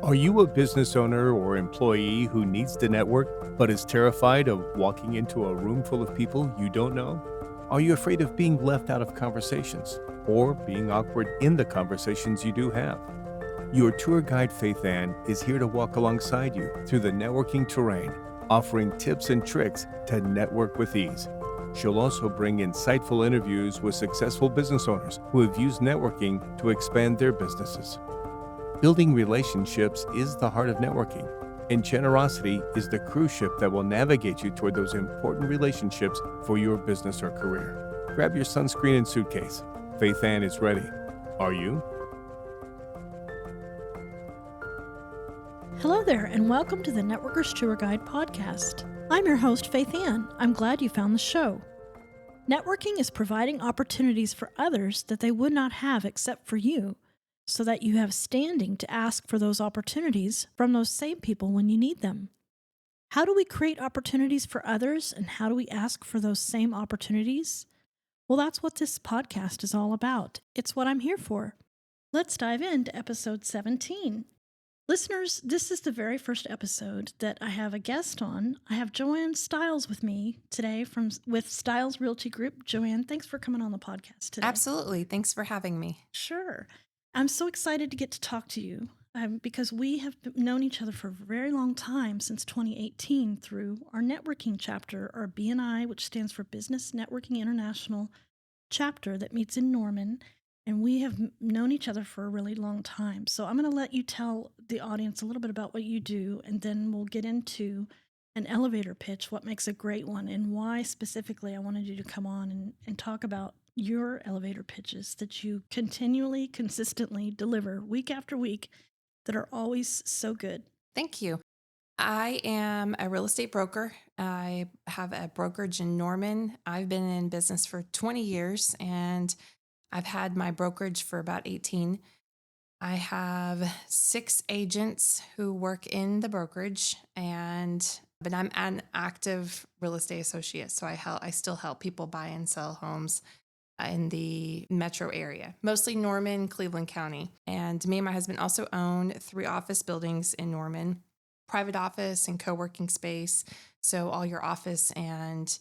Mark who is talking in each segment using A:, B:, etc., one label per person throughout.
A: Are you a business owner or employee who needs to network but is terrified of walking into a room full of people you don't know? Are you afraid of being left out of conversations or being awkward in the conversations you do have? Your tour guide, Faithann, is here to walk alongside you through the networking terrain, offering tips and tricks to network with ease. She'll also bring insightful interviews with successful business owners who have used networking to expand their businesses. Building relationships is the heart of networking, and generosity is the cruise ship that will navigate you toward those important relationships for your business or career. Grab your sunscreen and suitcase. Faithann is ready. Are you?
B: Hello there, and welcome to the Networkers Tour Guide podcast. I'm your host, Faithann. I'm glad you found the show. Networking is providing opportunities for others that they would not have except for you, so that you have standing to ask for those opportunities from those same people when you need them. How do we create opportunities for others, and how do we ask for those same opportunities? Well, that's what this podcast is all about. It's what I'm here for. Let's dive into episode 17. Listeners, this is the very first episode that I have a guest on. I have JoAnne Stiles with me today with Stiles Realty Group. JoAnne, thanks for coming on the podcast today.
C: Absolutely. Thanks for having me.
B: Sure. I'm so excited to get to talk to you because we have known each other for a very long time, since 2018, through our networking chapter, our BNI, which stands for Business Networking International chapter that meets in Norman. And we have known each other for a really long time. So I'm going to let you tell the audience a little bit about what you do, and then we'll get into an elevator pitch, what makes a great one, and why specifically I wanted you to come on and talk about your elevator pitches that you continually, consistently deliver week after week that are always so good.
C: Thank you. I am a real estate broker. I have a brokerage in Norman. I've been in business for 20 years, and I've had my brokerage for about 18. I have 6 agents who work in the brokerage, but I'm an active real estate associate. So I still help people buy and sell homes in the metro area, mostly Norman, Cleveland County. And me and my husband also own 3 office buildings in Norman, private office and co-working space. So all your office and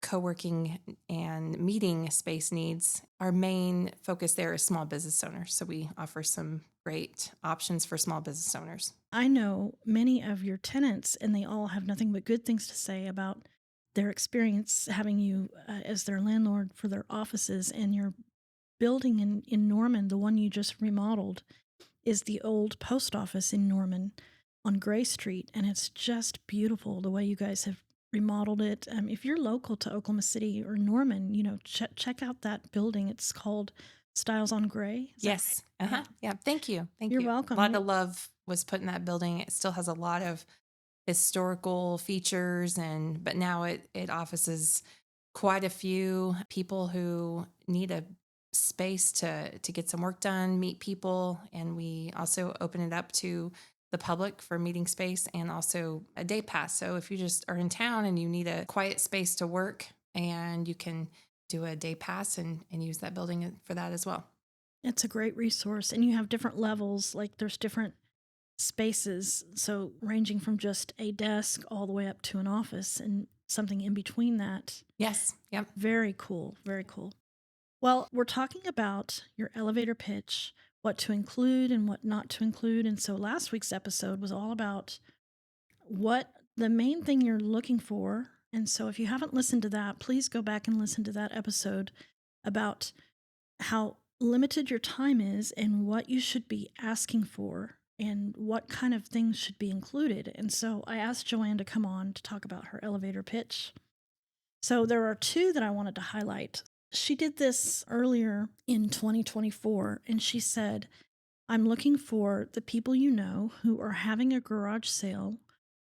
C: co-working and meeting space needs. Our main focus there is small business owners. So we offer some great options for small business owners.
B: I know many of your tenants, and they all have nothing but good things to say about their experience having you as their landlord for their offices. And your building in Norman, the one you just remodeled, is the old post office in Norman on Gray Street. And it's just beautiful the way you guys have remodeled it. If you're local to Oklahoma City or Norman, check out that building. It's called Stiles on Gray.
C: Yes. Right? Yeah. Thank you.
B: You're welcome.
C: A lot of love was put in that building. It still has a lot of historical features, but now it offices quite a few people who need a space to get some work done, meet people, and we also open it up to the public for meeting space and also a day pass. So if you just are in town and you need a quiet space to work, and you can do a day pass and use that building for that as well.
B: It's a great resource, and you have different levels, like there's different spaces, so ranging from just a desk all the way up to an office and something in between that.
C: Yes. Yep.
B: Very cool. Very cool. Well, we're talking about your elevator pitch, what to include and what not to include. And so last week's episode was all about what the main thing you're looking for. And so if you haven't listened to that, please go back and listen to that episode about how limited your time is and what you should be asking for and what kind of things should be included. And so I asked JoAnne to come on to talk about her elevator pitch. So there are 2 that I wanted to highlight. She did this earlier in 2024, and she said, I'm looking for the people you know who are having a garage sale,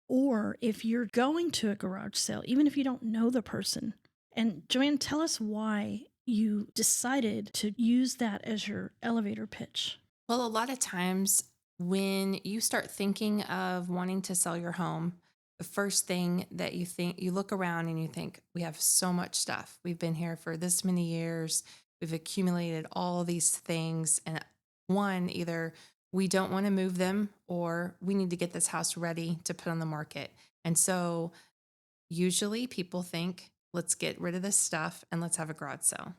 B: or if you're going to a garage sale, even if you don't know the person. And JoAnne, tell us why you decided to use that as your elevator pitch.
C: Well, a lot of times when you start thinking of wanting to sell your home, the first thing that you look around and you think, we have so much stuff. We've been here for this many years. We've accumulated all these things. And either we don't want to move them, or we need to get this house ready to put on the market. And so usually people think, let's get rid of this stuff and let's have a garage sale.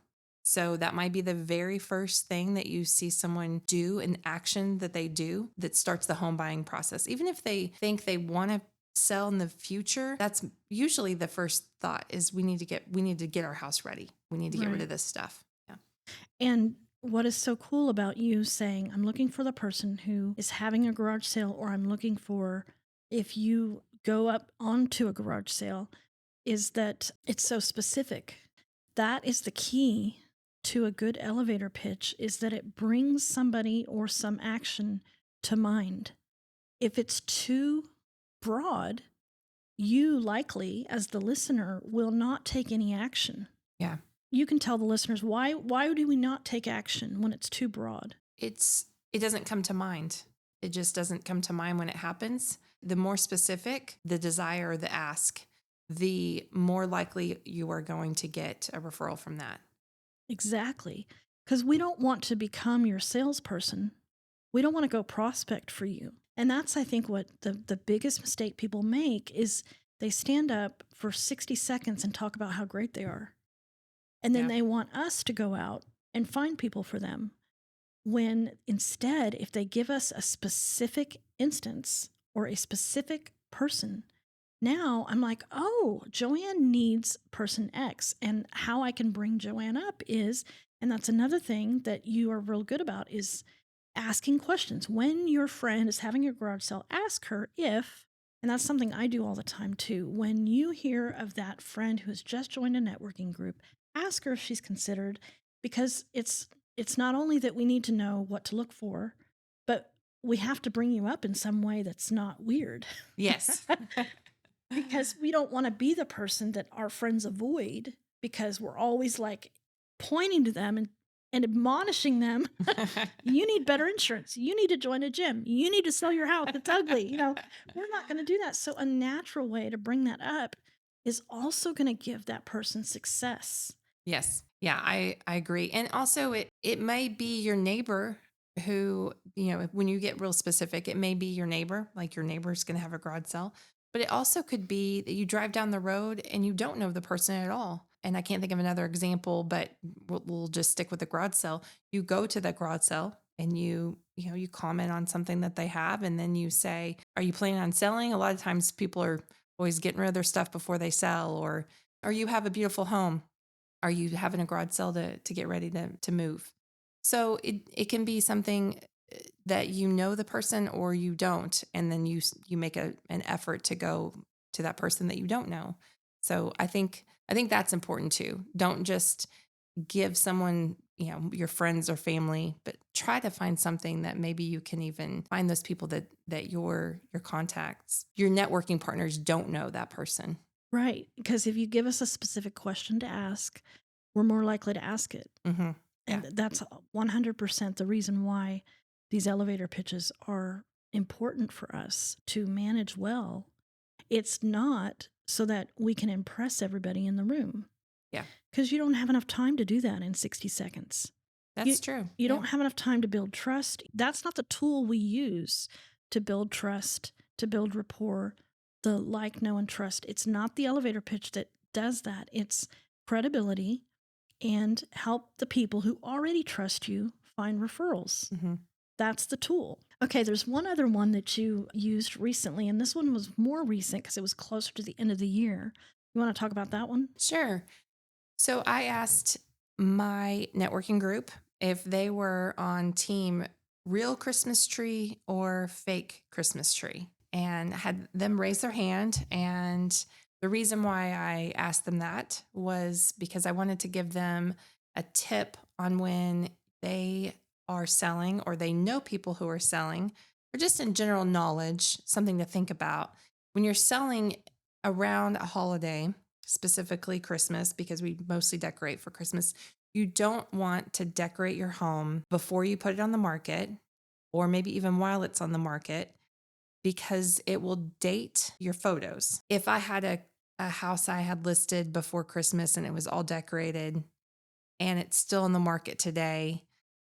C: So that might be the very first thing that you see someone do, an action that they do that starts the home buying process. Even if they think they want to sell in the future, that's usually the first thought is we need to get our house ready. We need to get rid of
B: Right.
C: this stuff. Yeah.
B: And what is so cool about you saying, I'm looking for the person who is having a garage sale, or I'm looking for if you go up onto a garage sale, is that it's so specific. That is the key to a good elevator pitch, is that it brings somebody or some action to mind. If it's too broad, you likely, as the listener, will not take any action.
C: Yeah.
B: You can tell the listeners why do we not take action when it's too broad?
C: It doesn't come to mind. It just doesn't come to mind when it happens. The more specific the desire or the ask, the more likely you are going to get a referral from that.
B: Exactly. Because we don't want to become your salesperson. We don't want to go prospect for you. And that's, I think, what the biggest mistake people make is they stand up for 60 seconds and talk about how great they are. And then
C: Yeah.
B: they want us to go out and find people for them. When instead, if they give us a specific instance or a specific person, now I'm like, oh, JoAnne needs person X. And how I can bring JoAnne up is, and that's another thing that you are real good about, is asking questions. When your friend is having a garage sale, ask her if, and that's something I do all the time too. When you hear of that friend who has just joined a networking group, ask her if she's considered, because it's not only that we need to know what to look for, but we have to bring you up in some way that's not weird.
C: Yes.
B: Because we don't want to be the person that our friends avoid, because we're always like pointing to them and admonishing them. You need better insurance. You need to join a gym. You need to sell your house. It's ugly. We're not going to do that. So a natural way to bring that up is also going to give that person success.
C: Yes. Yeah, I agree. And also it may be your neighbor who, when you get real specific, it may be your neighbor, like your neighbor's going to have a garage sale, but it also could be that you drive down the road and you don't know the person at all. And I can't think of another example, but we'll just stick with the garage sale. You go to the garage sale and you comment on something that they have, and then you say, are you planning on selling? A lot of times people are always getting rid of their stuff before they sell, or you have a beautiful home. Are you having a garage sale to get ready to move? So it can be something that the person or you don't, and then you make an effort to go to that person that you don't know. So I think that's important too. Don't just give someone, your friends or family, but try to find something that maybe you can even find those people that your contacts, your networking partners don't know that person.
B: Right. Because if you give us a specific question to ask, we're more likely to ask it.
C: Mm-hmm. Yeah.
B: And that's 100% the reason why these elevator pitches are important for us to manage well. It's not so that we can impress everybody in the room.
C: Yeah.
B: Because you don't have enough time to do that in 60 seconds.
C: That's true.
B: You don't have enough time to build trust. That's not the tool we use to build trust, to build rapport, the like, know, and trust. It's not the elevator pitch that does that. It's credibility and help the people who already trust you find referrals.
C: Mm-hmm.
B: That's the tool. Okay, there's one other one that you used recently, and this one was more recent because it was closer to the end of the year. You want to talk about that one?
C: Sure. So I asked my networking group if they were on team real Christmas tree or fake Christmas tree, and had them raise their hand. And the reason why I asked them that was because I wanted to give them a tip on when they are selling, or they know people who are selling, or just in general knowledge, something to think about. When you're selling around a holiday, specifically Christmas, because we mostly decorate for Christmas, you don't want to decorate your home before you put it on the market, or maybe even while it's on the market, because it will date your photos. If I had a house I had listed before Christmas and it was all decorated and it's still on the market today,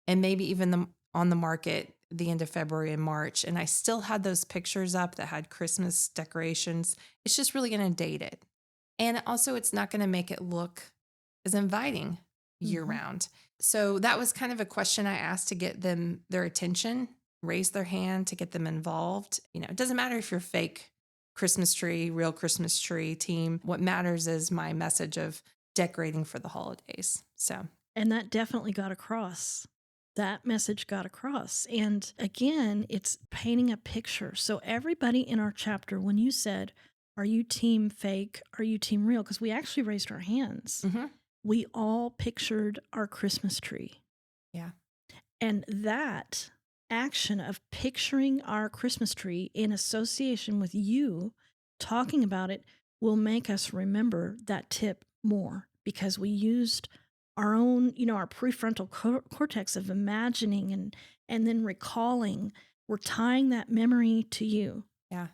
C: and maybe even on the market the end of February and March, and I still had those pictures up that had Christmas decorations, it's just really going to date it. And also, it's not going to make it look as inviting year
B: Mhm.
C: round. So that was kind of a question I asked to get them their attention, raise their hand to get them involved. It doesn't matter if you're fake Christmas tree, real Christmas tree team. What matters is my message of decorating for the holidays. So,
B: And that definitely got across. That message got across. And again, it's painting a picture. So, everybody in our chapter, when you said, "Are you team fake? Are you team real?" Because we actually raised our hands,
C: mhm,
B: we all pictured our Christmas tree.
C: yeah,
B: And that action of picturing our Christmas tree in association with you talking about it will make us remember that tip more because we used our own, our prefrontal cortex of imagining and then recalling. We're tying that memory to you.
C: yeah,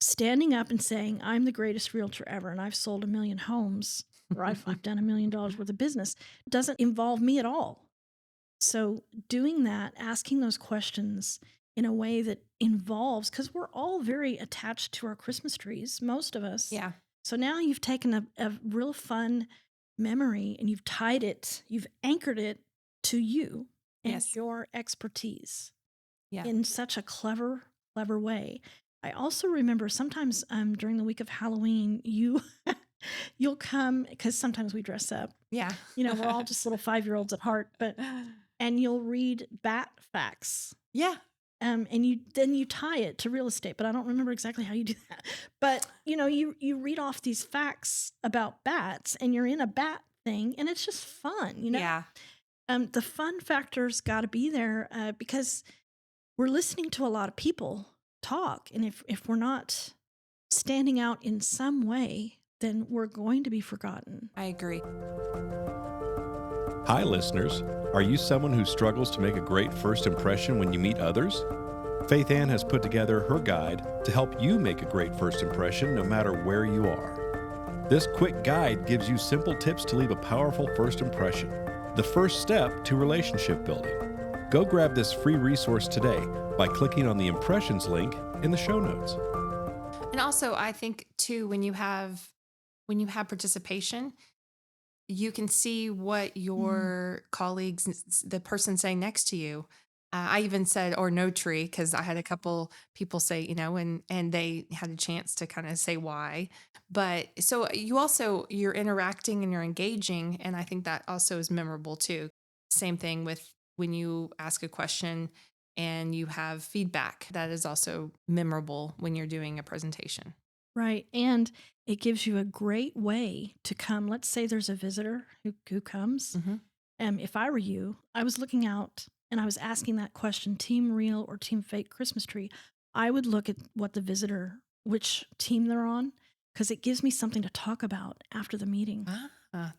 B: Standing up and saying, "I'm the greatest realtor ever and I've sold 1 million homes or I've done $1 million worth of business," doesn't involve me at all. So, doing that, asking those questions in a way that involves, because we're all very attached to our Christmas trees, most of us.
C: yeah,
B: So now you've taken a real fun memory and you've tied it, you've anchored it to you and
C: yes,
B: your expertise
C: yeah,
B: in such a clever, clever way. I also remember sometimes during the week of Halloween, you'll come because sometimes we dress up.
C: yeah,
B: We're all just little 5-year-olds at heart, but and you'll read bat facts.
C: yeah,
B: And you tie it to real estate, but I don't remember exactly how you do that. But you read off these facts about bats, and you're in a bat thing, and it's just fun.
C: yeah.
B: The fun factor's got to be there because we're listening to a lot of people talk, and if we're not standing out in some way, then we're going to be forgotten.
C: I agree.
D: Hi, listeners. Are you someone who struggles to make a great first impression when you meet others? Faithann has put together her guide to help you make a great first impression no matter where you are. This quick guide gives you simple tips to leave a powerful first impression, the first step to relationship building. Go grab this free resource today by clicking on the impressions link in the show notes.
C: And also, I think too, when you have participation, you can see what your colleagues, the person saying next to you. I even said, or no tree, because I had a couple people say, and they had a chance to kind of say why. But so you're interacting and you're engaging. And I think that also is memorable too. Same thing with when you ask a question and you have feedback. That is also memorable when you're doing a presentation.
B: Right. And it gives you a great way to come. Let's say there's a visitor who comes.
C: Mm-hmm.
B: If I were you, I was looking out and I was asking that question, team real or team fake Christmas tree. I would look at which team they're on, because it gives me something to talk about after the meeting.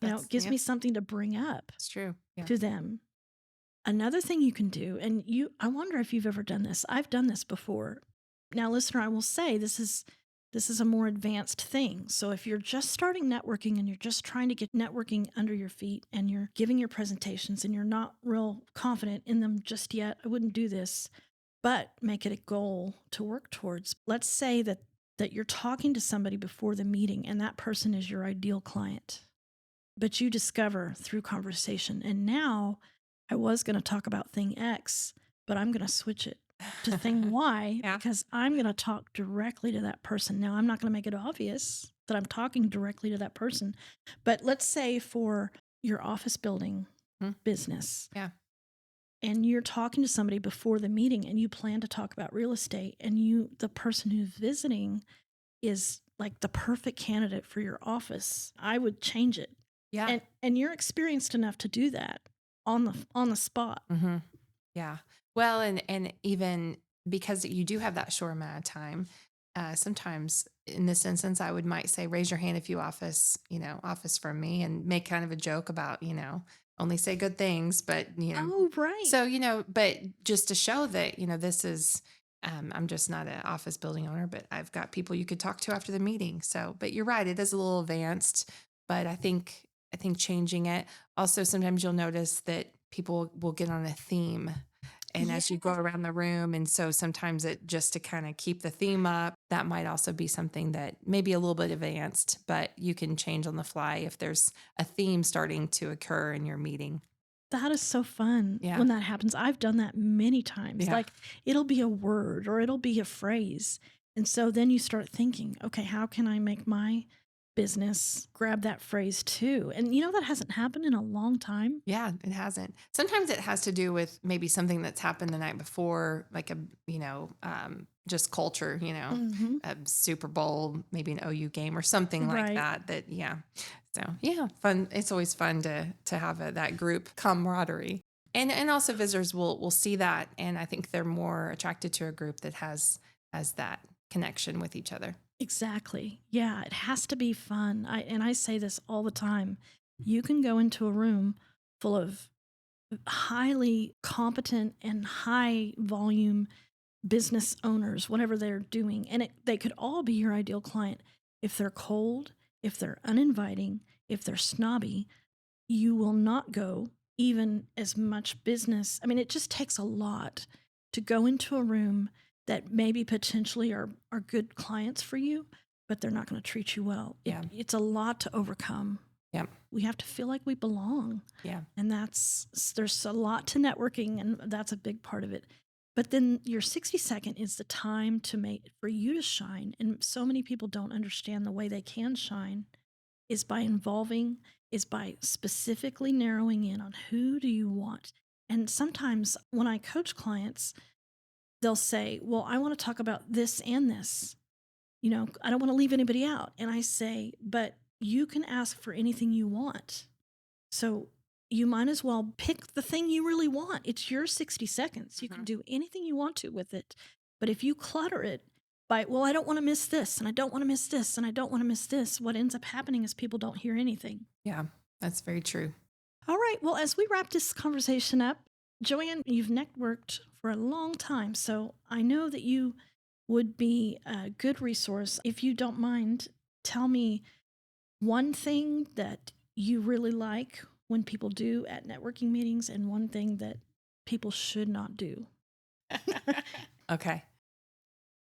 B: It gives me something to bring up
C: It's true. Yeah.
B: to them. Another thing you can do, and I wonder if you've ever done this. I've done this before. Now, listener, I will say this is a more advanced thing. So if you're just starting networking and you're just trying to get networking under your feet and you're giving your presentations and you're not real confident in them just yet, I wouldn't do this, but make it a goal to work towards. Let's say that you're talking to somebody before the meeting and that person is your ideal client, but you discover through conversation, and now I was going to talk about thing X, but I'm going to switch it to thing Y
C: Yeah.
B: because I'm going to talk directly to that person. Now, I'm not going to make it obvious that I'm talking directly to that person, but let's say for your office building business.
C: Yeah.
B: And you're talking to somebody before the meeting and you plan to talk about real estate, and the person who's visiting is like the perfect candidate for your office. I would change it.
C: Yeah.
B: And you're experienced enough to do that on the spot.
C: Mm-hmm. Yeah. Well, and even because you do have that short amount of time, sometimes in this instance, I might say, raise your hand if you office from me, and make kind of a joke about, only say good things, but,
B: Oh, right.
C: so, but just to show that, this is, I'm just not an office building owner, but I've got people you could talk to after the meeting. So, but you're right. It is a little advanced, but I think changing it. Also, sometimes you'll notice that people will get on a theme and as you go around the room. And so sometimes it just to kind of keep the theme up, that might also be something that maybe a little bit advanced, but you can change on the fly if there's a theme starting to occur in your meeting.
B: That is so fun
C: Yeah.
B: when that happens. I've done that many times.
C: Yeah.
B: Like it'll be a word or it'll be a phrase. And so then you start thinking, okay, how can I make my business grab that phrase too? And that hasn't happened in a long time.
C: Yeah, it hasn't. Sometimes it has to do with maybe something that's happened the night before, like just culture,
B: Mm-hmm.
C: a Super Bowl, maybe an OU game or something like
B: Right.
C: that. Yeah. So yeah, fun. It's always fun to have that group camaraderie, and also visitors will see that, and I think they're more attracted to a group that has that connection with each other.
B: Exactly. Yeah, it has to be fun. I say this all the time. You can go into a room full of highly competent and high volume business owners, whatever they're doing, and they could all be your ideal client. If they're cold, if they're uninviting, if they're snobby, you will not go even as much business. I mean, it just takes a lot to go into a room that maybe potentially are good clients for you, but they're not going to treat you well.
C: Yeah.
B: It's a lot to overcome.
C: Yeah.
B: We have to feel like we belong.
C: Yeah.
B: And there's a lot to networking, and that's a big part of it. But then your 60-second is the time for you to shine. And so many people don't understand the way they can shine is by specifically narrowing in on who do you want. And sometimes when I coach clients, they'll say, well, I want to talk about this and this. I don't want to leave anybody out. And I say, but you can ask for anything you want. So you might as well pick the thing you really want. It's your 60 seconds. You can do anything you want to with it. But if you clutter it by, well, I don't want to miss this, and I don't want to miss this, and I don't want to miss this, what ends up happening is people don't hear anything.
C: Yeah, that's very true.
B: All right. Well, as we wrap this conversation up, JoAnne, you've networked for a long time, so I know that you would be a good resource. If you don't mind, tell me one thing that you really like when people do at networking meetings and one thing that people should not do.
C: Okay.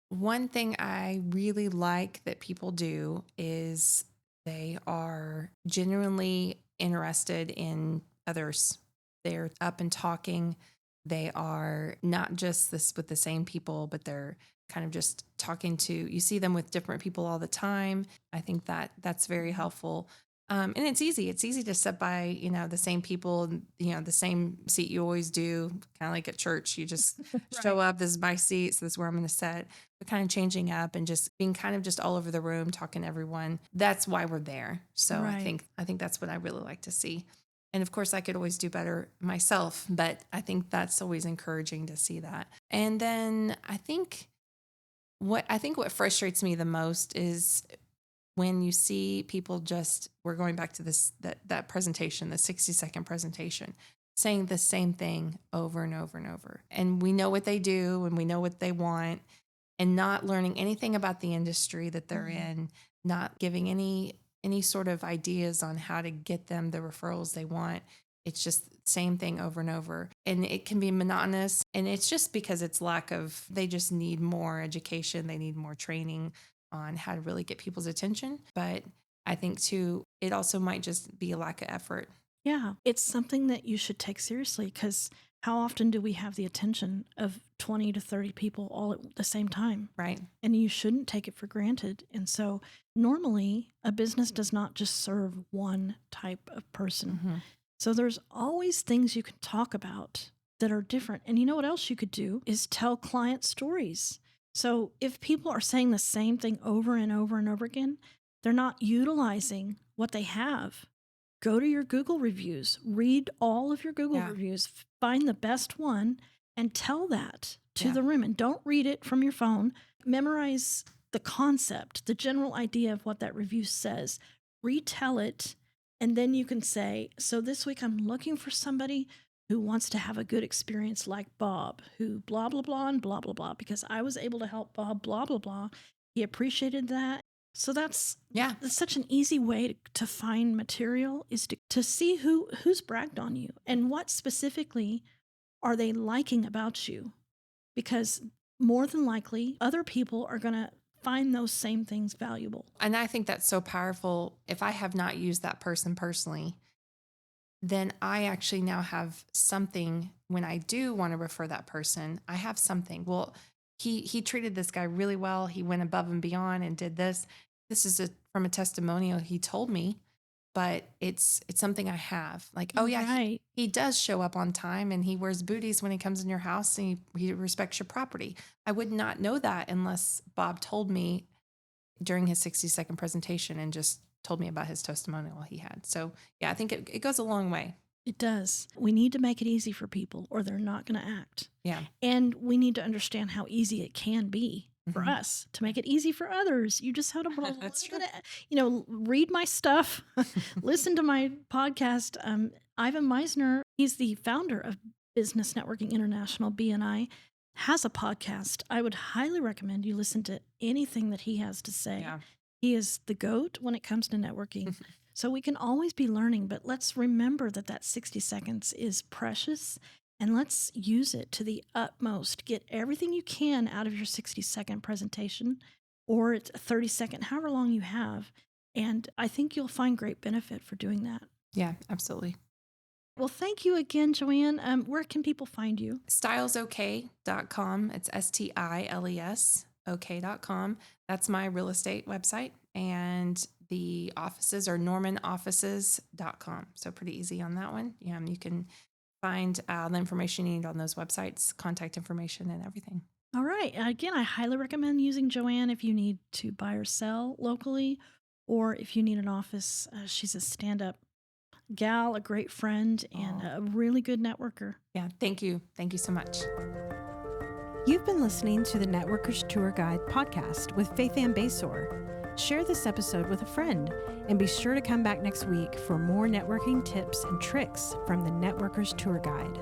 C: One thing I really like that people do is they are genuinely interested in others. They're up and talking. They are not just this with the same people, but they're kind of just talking to, you see them with different people all the time. I think that's very helpful. And it's easy. It's easy to sit by, the same people, the same seat you always do, kind of like at church. You just show up, this is my seat, so this is where I'm going to sit. But kind of changing up and just being kind of just all over the room, talking to everyone. That's why we're there. So
B: Right.
C: I think that's what I really like to see. And of course, I could always do better myself, but I think that's always encouraging to see that. And then I think what frustrates me the most is when you see people we're going back to that presentation, the 60-second presentation, saying the same thing over and over and over. And we know what they do and we know what they want, and not learning anything about the industry that they're in, not giving any sort of ideas on how to get them the referrals they want. It's just same thing over and over. And it can be monotonous. And it's just because they just need more education. They need more training on how to really get people's attention. But I think too, it also might just be a lack of effort.
B: Yeah, it's something that you should take seriously, because how often do we have the attention of 20 to 30 people all at the same time?
C: Right.
B: And you shouldn't take it for granted. And so normally a business does not just serve one type of person. So there's always things you can talk about that are different. And you know what else you could do is tell client stories. So if people are saying the same thing over and over and over again, they're not utilizing what they have. Go to your Google reviews, read all of your Google reviews, find the best one, and tell that to the room. And don't read it from your phone. Memorize the concept, the general idea of what that review says. Retell it, and then you can say, so this week I'm looking for somebody who wants to have a good experience like Bob, who blah, blah, blah, and blah, blah, blah, because I was able to help Bob, blah, blah, blah. He appreciated that. So that's such an easy way to find material, is to see who's bragged on you and what specifically are they liking about you? Because more than likely, other people are going to find those same things valuable.
C: And I think that's so powerful. If I have not used that person personally, then I actually now have something when I do want to refer that person. I have something. Well, he treated this guy really well. He went above and beyond and did this. This is from a testimonial he told me, but it's something I have. Like, oh yeah,
B: Right.
C: he does show up on time and he wears booties when he comes in your house and he respects your property. I would not know that unless Bob told me during his 60-second presentation and just told me about his testimonial he had. So yeah, I think it goes a long way.
B: It does. We need to make it easy for people or they're not going to act.
C: Yeah.
B: And we need to understand how easy it can be for
C: Mhm.
B: us to make it easy for others. You just have to,
C: That's true.
B: read my stuff, listen to my podcast. Ivan Meisner, he's the founder of Business Networking International, BNI, has a podcast. I would highly recommend you listen to anything that he has to say.
C: Yeah.
B: He is the GOAT when it comes to networking. So we can always be learning, but let's remember that 60 seconds is precious and let's use it to the utmost. Get everything you can out of your 60-second presentation or it's a 30-second, however long you have. And I think you'll find great benefit for doing that.
C: Yeah, absolutely.
B: Well, thank you again, JoAnne. Where can people find you?
C: Stilesok.com. It's STILES OK.com. That's my real estate website. And the offices are normanoffices.com. So pretty easy on that one. You can find the information you need on those websites, contact information and everything.
B: All right. Again, I highly recommend using JoAnne if you need to buy or sell locally or if you need an office. She's a stand-up gal, a great friend, and a really good networker.
C: Yeah, thank you. Thank you so much.
E: You've been listening to the Networkers Tour Guide podcast with Faithann Basor. Share this episode with a friend and be sure to come back next week for more networking tips and tricks from the Networkers Tour Guide.